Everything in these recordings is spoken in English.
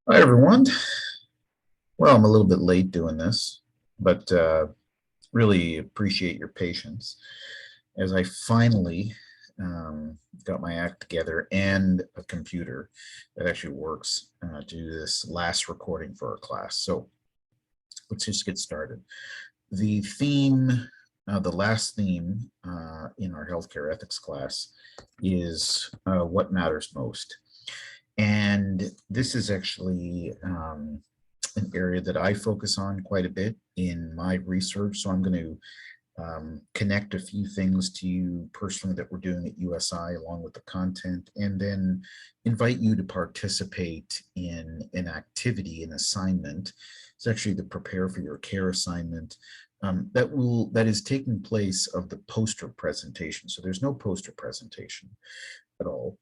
Hi, everyone. Well, I'm a little bit late doing this, but really appreciate your patience as I finally got my act together and a computer that actually works to do this last recording for our class. So let's just get started. The theme, the last theme in our healthcare ethics class is what matters most. And this is actually an area that I focus on quite a bit in my research. So I'm going to connect a few things to you personally that we're doing at USI along with the content, and then invite you to participate in an activity, an assignment. It's actually the prepare for your care assignment that is taking place of the poster presentation. So there's no poster presentation at all.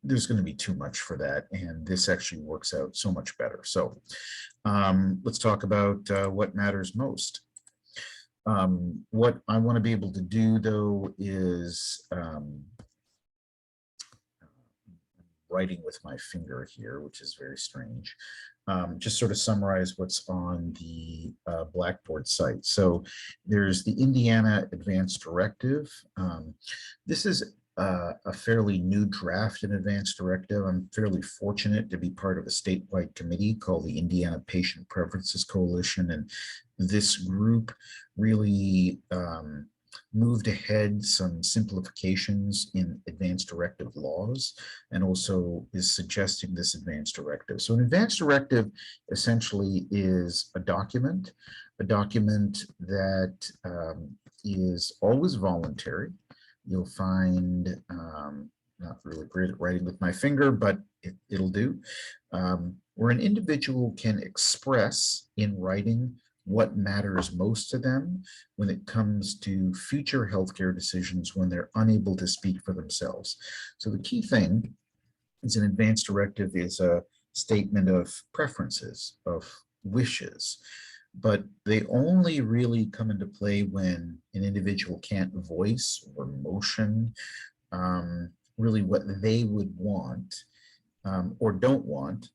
There's going to be too much for that, and this actually works out so much better. So let's talk about what matters most. What I want to be able to do, though, is writing with my finger here, which is very strange. Just sort of summarize what's on the Blackboard site. So there's the Indiana Advanced Directive. This is a fairly new draft in Advanced Directive. I'm fairly fortunate to be part of a statewide committee called the Indiana Patient Preferences Coalition, and this group really moved ahead some simplifications in advanced directive laws, and also is suggesting this advanced directive. So an advanced directive essentially is a document that is always voluntary. You'll find, not really great at writing with my finger, but it'll do, where an individual can express in writing what matters most to them when it comes to future healthcare decisions when they're unable to speak for themselves. So the key thing is an advanced directive is a statement of preferences, of wishes, but they only really come into play when an individual can't voice or motion really what they would want or don't want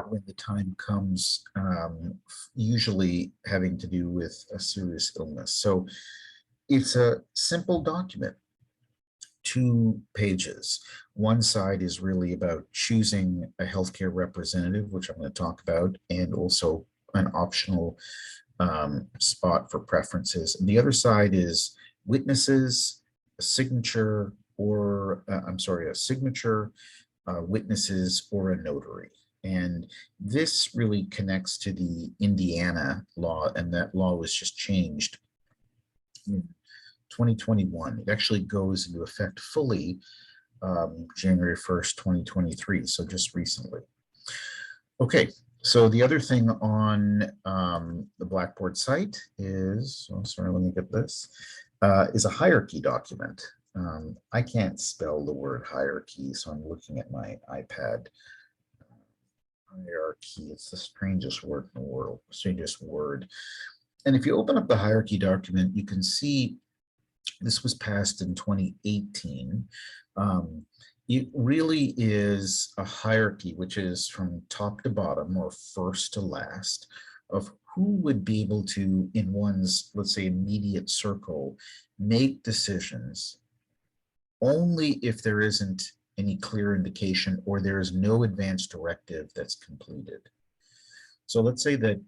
when the time comes, usually having to do with a serious illness. So it's a simple document, 2 pages. One side is really about choosing a healthcare representative, which I'm going to talk about, and also an optional spot for preferences. And the other side is witnesses, a signature, or a signature, witnesses, or a notary. And this really connects to the Indiana law, and that law was just changed in 2021. It actually goes into effect fully January 1st, 2023, so just recently. Okay, so the other thing on the Blackboard site is, oh, sorry, let me get this, is a hierarchy document. I can't spell the word hierarchy, so I'm looking at my iPad. Hierarchy, it's the strangest word in the world, strangest word. And if you open up the hierarchy document, you can see this was passed in 2018. It really is a hierarchy, which is from top to bottom or first to last, of who would be able to, in one's, let's say, immediate circle, make decisions only if there isn't any clear indication or there is no advanced directive that's completed. So let's say that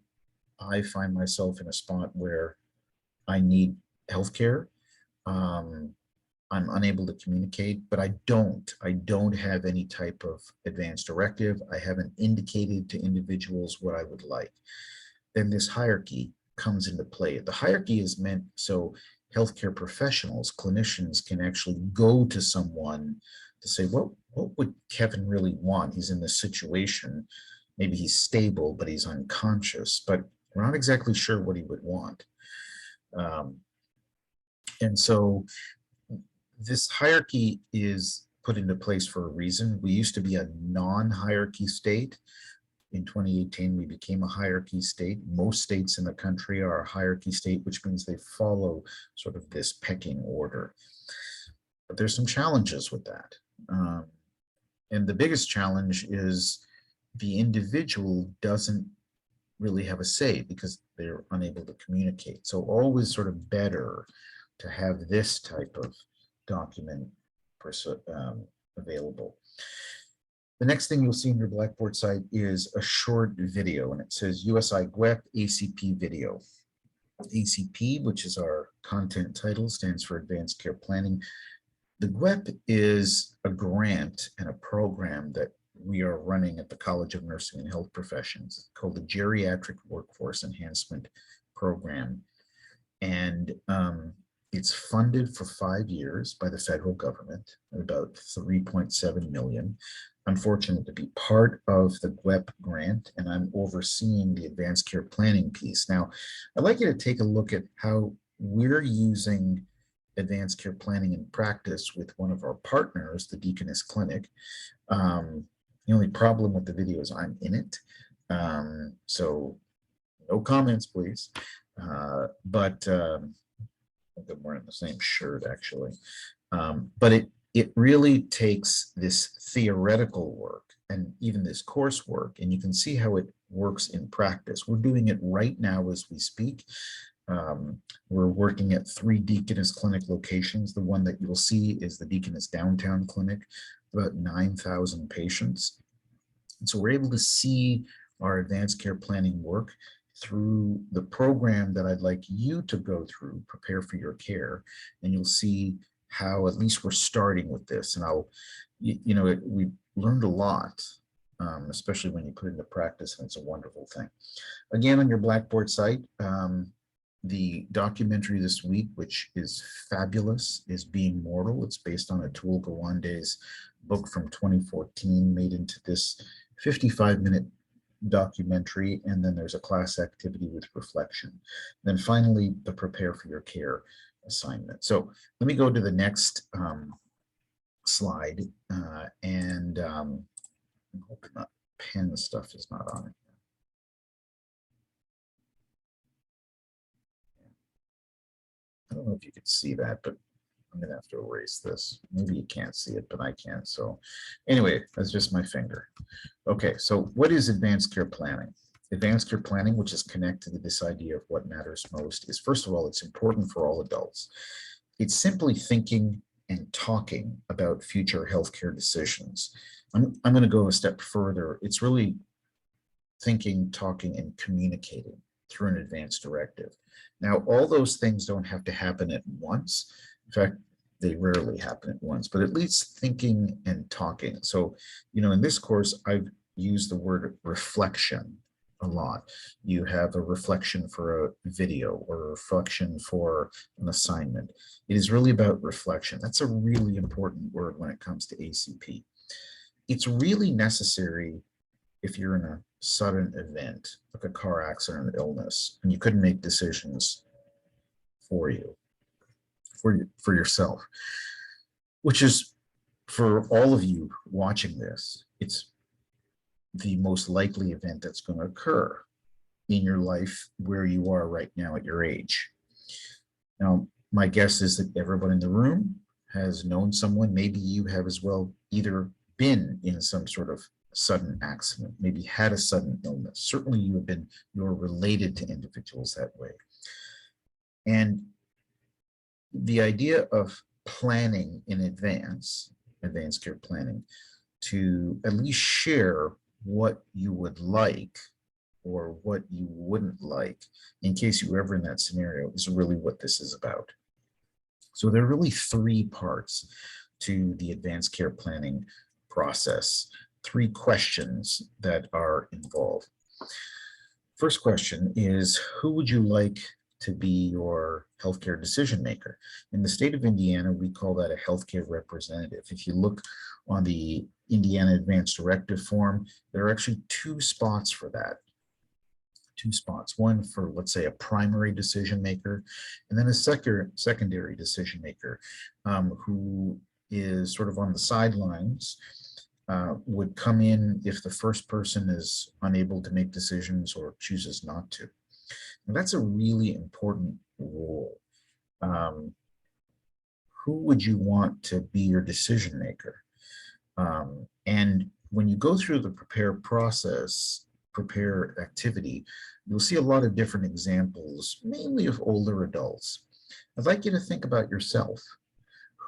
I find myself in a spot where I need healthcare. I'm unable to communicate, but I don't have any type of advanced directive. I haven't indicated to individuals what I would like. Then this hierarchy comes into play. The hierarchy is meant so healthcare professionals, clinicians can actually go to someone to say, what would Kevin really want? He's in this situation. Maybe he's stable, but he's unconscious, but we're not exactly sure what he would want. And so this hierarchy is put into place for a reason. We used to be a non-hierarchy state. In 2018, we became a hierarchy state. Most states in the country are a hierarchy state, which means they follow sort of this pecking order. But there's some challenges with that. And the biggest challenge is the individual doesn't really have a say because they're unable to communicate. So always sort of better to have this type of document available. The next thing you'll see in your Blackboard site is a short video, and it says USI GWEP ACP video. ACP, which is our content title, stands for Advanced Care Planning. The GWEP is a grant and a program that we are running at the College of Nursing and Health Professions. It's called the Geriatric Workforce Enhancement Program. And it's funded for 5 years by the federal government, about 3.7 million. I'm fortunate to be part of the GWEP grant, and I'm overseeing the advanced care planning piece. Now, I'd like you to take a look at how we're using advanced care planning in practice with one of our partners, the Deaconess Clinic. The only problem with the video is I'm in it. So no comments, please. But I think I'm wearing the same shirt, actually. But it really takes this theoretical work and even this coursework, and you can see how it works in practice. We're doing it right now as we speak. We're working at 3 Deaconess Clinic locations. The one that you'll see is the Deaconess Downtown Clinic, about 9,000 patients. And so we're able to see our advanced care planning work through the program that I'd like you to go through, Prepare for Your Care, and you'll see how at least we're starting with this. And we learned a lot, especially when you put it into practice, and it's a wonderful thing. Again, on your Blackboard site, the documentary this week, which is fabulous, is Being Mortal. It's based on Atul Gawande's book from 2014, made into this 55-minute documentary, and then there's a class activity with reflection. Then finally, the Prepare for Your Care assignment. So let me go to the next slide, and I'm hoping that pen stuff is not on it. I don't know if you could see that, but I'm gonna have to erase this. Maybe you can't see it, but I can. So anyway, that's just my finger. Okay, so what is advanced care planning? Advanced care planning, which is connected to this idea of what matters most, is, first of all, it's important for all adults. It's simply thinking and talking about future healthcare decisions. I'm going to go a step further. It's really thinking, talking, and communicating through an advanced directive. Now, all those things don't have to happen at once. In fact, they rarely happen at once, but at least thinking and talking. So, in this course, I've used the word reflection a lot. You have a reflection for a video or a reflection for an assignment. It is really about reflection. That's a really important word when it comes to ACP. It's really necessary if you're in a sudden event, like a car accident or illness, and you couldn't make decisions for you, for yourself, which is, for all of you watching this, it's the most likely event that's going to occur in your life where you are right now at your age. Now, my guess is that everyone in the room has known someone, maybe you have as well, either been in some sort of sudden accident, maybe had a sudden illness. Certainly you're related to individuals that way. And the idea of planning in advance, advanced care planning, to at least share what you would like or what you wouldn't like in case you were ever in that scenario, is really what this is about. So there are really 3 parts to the advanced care planning process, 3 questions that are involved. First question is, who would you like to be your healthcare decision maker? In the state of Indiana, we call that a healthcare representative. If you look on the Indiana Advanced Directive form, there are actually 2 spots for that. 2 spots, one for, let's say, a primary decision maker, and then a secondary decision maker who is sort of on the sidelines, would come in if the first person is unable to make decisions or chooses not to. And that's a really important role. Who would you want to be your decision maker? And when you go through the prepare activity, you'll see a lot of different examples, mainly of older adults. I'd like you to think about yourself.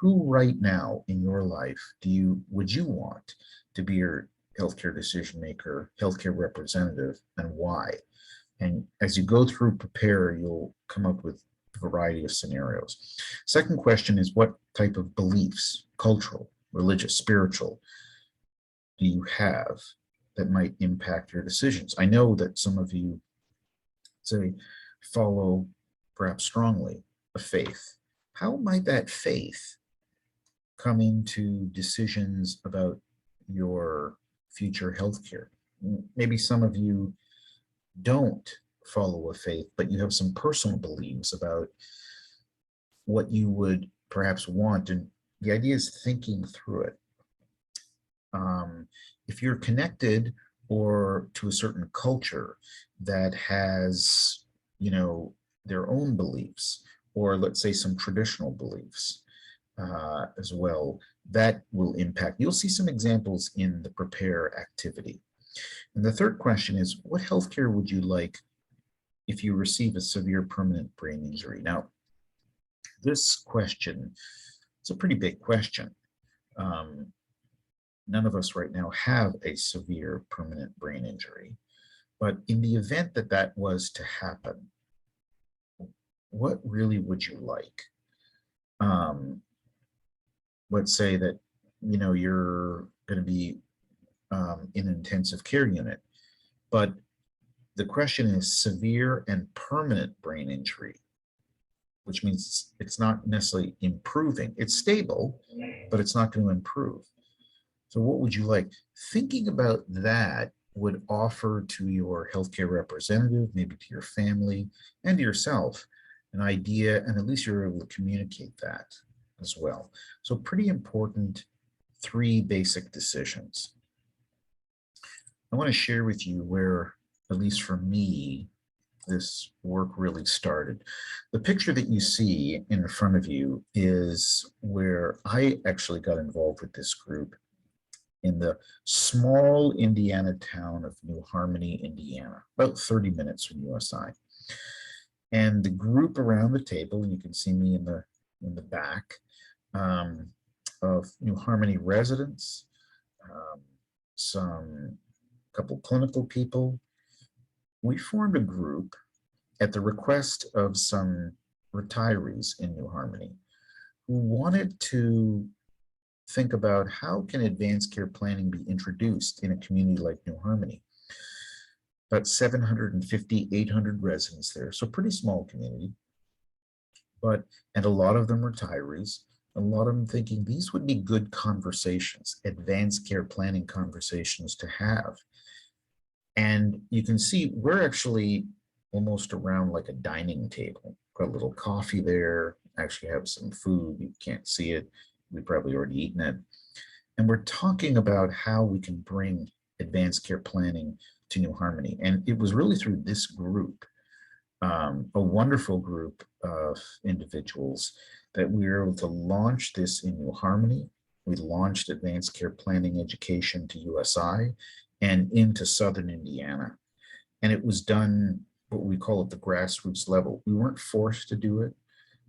Who right now in your life would you want to be your healthcare decision maker, healthcare representative, and why? And as you go through prepare, you'll come up with a variety of scenarios. Second question is, what type of beliefs, cultural, religious, spiritual, do you have that might impact your decisions? I know that some of you say follow perhaps strongly a faith. How might that faith come into decisions about your future healthcare? Maybe some of you don't follow a faith, but you have some personal beliefs about what you would perhaps want. And the idea is thinking through it. If you're connected or to a certain culture that has, their own beliefs, or let's say some traditional beliefs as well, that will impact. You'll see some examples in the prepare activity. And the third question is, what healthcare would you like if you receive a severe permanent brain injury? Now, this question, it's a pretty big question. None of us right now have a severe permanent brain injury, but in the event that that was to happen, what really would you like? Let's say that, you're going to be in an intensive care unit, but the question is severe and permanent brain injury, which means it's not necessarily improving. It's stable, but it's not going to improve. So what would you like? Thinking about that would offer to your healthcare representative, maybe to your family and to yourself, an idea, and at least you're able to communicate that as well. So pretty important 3 basic decisions. I want to share with you where, at least for me, this work really started. The picture that you see in front of you is where I actually got involved with this group in the small Indiana town of New Harmony, Indiana, about 30 minutes from USI. And the group around the table, and you can see me in the back, of New Harmony residents, some couple clinical people. We formed a group at the request of some retirees in New Harmony who wanted to think about how can advanced care planning be introduced in a community like New Harmony. About 750, 800 residents there, so pretty small community, and a lot of them retirees, a lot of them thinking these would be good conversations, advanced care planning conversations to have. And you can see we're actually almost around like a dining table. Got a little coffee there, actually have some food. You can't see it. We've probably already eaten it. And we're talking about how we can bring advanced care planning to New Harmony. And it was really through this group, a wonderful group of individuals, that we were able to launch this in New Harmony. We launched advanced care planning education to USI and into Southern Indiana. And it was done, what we call at the grassroots level. We weren't forced to do it.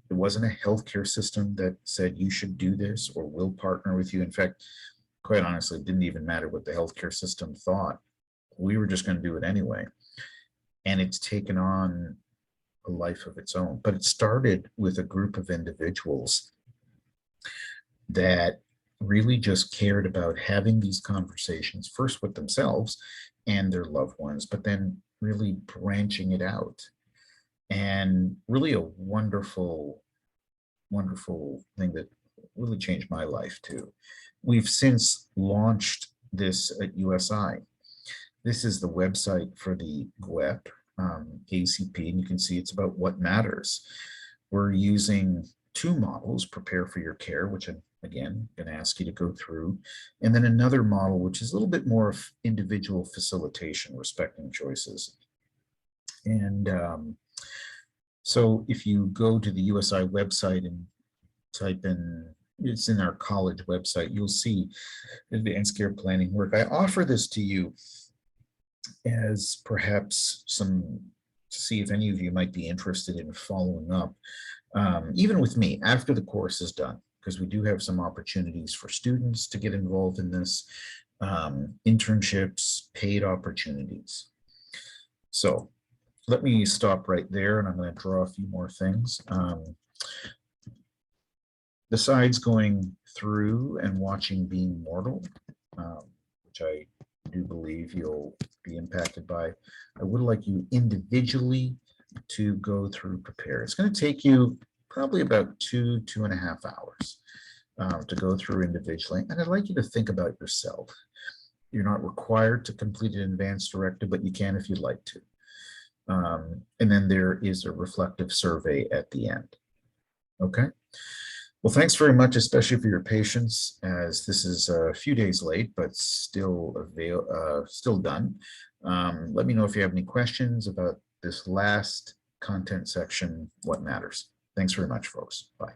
It wasn't a healthcare system that said you should do this or we'll partner with you. In fact, quite honestly, it didn't even matter what the healthcare system thought. We were just going to do it anyway. And it's taken on a life of its own. But it started with a group of individuals that really just cared about having these conversations, first with themselves and their loved ones, but then really branching it out. And really a wonderful, wonderful thing that really changed my life too. We've since launched this at USI. This is the website for the GWEP, ACP, and you can see it's about what matters. We're using 2 models, Prepare for Your Care, which I'm, again, going to ask you to go through, and then another model, which is a little bit more of individual facilitation, respecting choices. And so if you go to the USI website and type in it's in our college website. You'll see advanced care planning work. I offer this to you as perhaps some to see if any of you might be interested in following up, even with me after the course is done, because we do have some opportunities for students to get involved in this, internships, paid opportunities. So let me stop right there, and I'm going to draw a few more things. Besides going through and watching Being Mortal, which I do believe you'll be impacted by, I would like you individually to go through Prepare. It's going to take you probably about 2.5 hours to go through individually. And I'd like you to think about yourself. You're not required to complete an advanced directive, but you can if you'd like to. And then there is a reflective survey at the end. Okay. Well, thanks very much, especially for your patience, as this is a few days late, but still done. Let me know if you have any questions about this last content section, what matters. Thanks very much, folks. Bye.